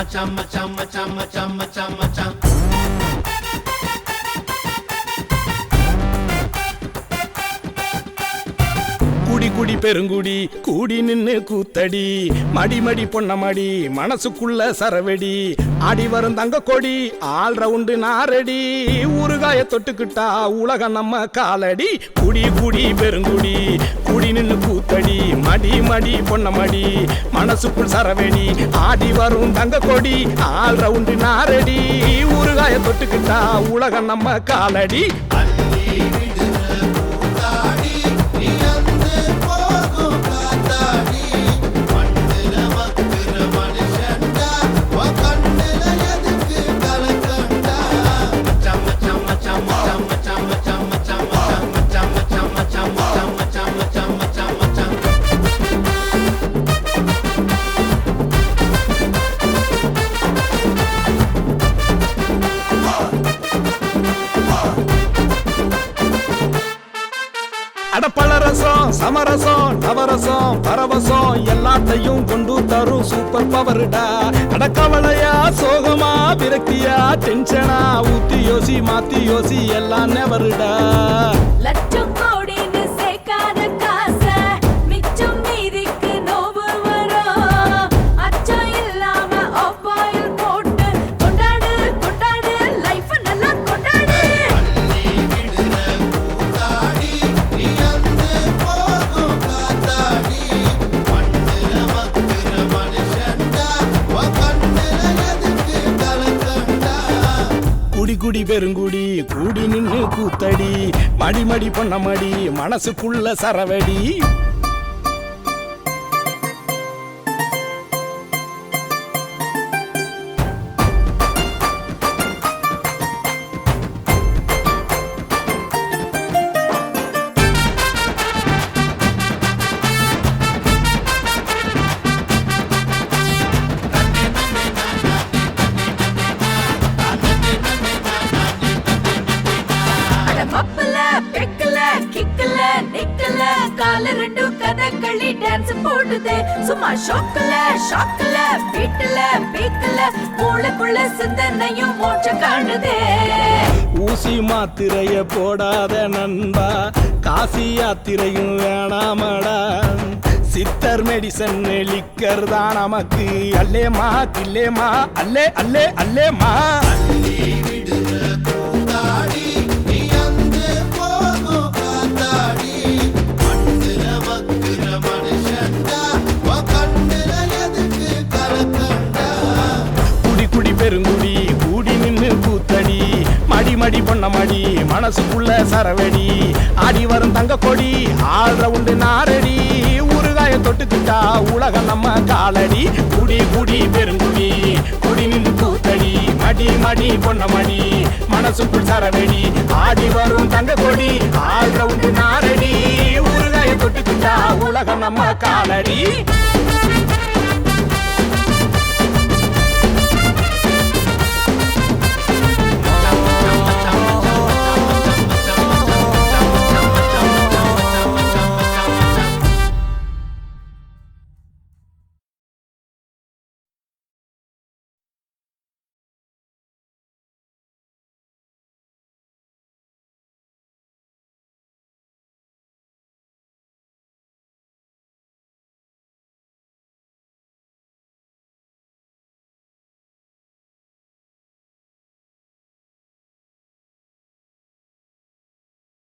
மச்சான் மச்சான் மச்சான் மச்சான் மச்சான் மச்சான் குடி குடி பெருங்குடி கூடி நின்னு கூத்தடி மடி மடி பொன்ன மடி மனசுக்குள்ள சரவெடி ஆடி வரும் தங்க கொடி ஆல் ரவுண்டு நாரடி ஊறுகாய தொட்டுக்கிட்டா உலகம் நம்ம காலடி குடி குடி பெருங்குடி கூடி நின்னு கூத்தடி மடி மடி பொன்ன மடி மனசுக்குள் சரவெடி ஆடி வரும் தங்க கொடி ஆல் ரவுண்டு நாரடி ஊறுகாய தொட்டுக்கிட்டா உலகம் நம்ம காலடி அடப்பழரசம் சமரசம் நவரசம் பரவசம் எல்லாத்தையும் கொண்டு தரும் சூப்பர் பவர்டா அடக்கவலையா சோகமா விரக்தியா டென்ஷனா ஊத்தி யோசி மாத்தி யோசி எல்லாம் நெவருடா லட்சம் கோடின்னு சேர்க்காத காச மிச்சம் மீதிக்கு நோவு வரும் அச்சம் இல்லாம ஆயில் போட்டு கொண்டாடு கொண்டாடு லைஃப் நல்லா கொண்டாடு குடி குடி பெருங்குடி கூடி நின்னு கூத்தடி மடி மடி பொன்ன மடி மனசுக்குள்ள சரவடி மப்பல பெக்கல கிக்கல நிக்கல கால ரெண்டு கதகளி டான்ஸ் போடுதே சும்மா ஷாக்கல பீட்டல பீக்கல மூளைக்குள்ள சிந்தனையும் மோட்சம் காணுதே ஊசி மாத்திரைய போடாத நண்பா காசி யாத்திரையும் வேணாமடா சித்தர் மெடிசன் லிக்கர் தான் நமக்கு அல்லேமா கில்லேமா அல்லே அல்லே அல்லேமா பெருங்குடி கூடி நின்னு கூத்தடி மடி மடி பொன்ன மடி மனசுக்குள்ள சரவெடி ஆடி வரும் தங்க கொடி ஆல் ரவுண்டு நாரடி ஊறுகாய தொட்டுக்கிட்டா உலகம் நம்ம காலடி குடி குடி பெருங்குடி கூடி நின்னு கூத்தடி மடி மடி பொன்ன மடி மனசுக்குள் சரவெடி ஆடி வரும் தங்க கொடி ஆல் ரவுண்டு நாரடி ஊறுகாய தொட்டுக்கிட்டா உலகம் நம்ம காலடி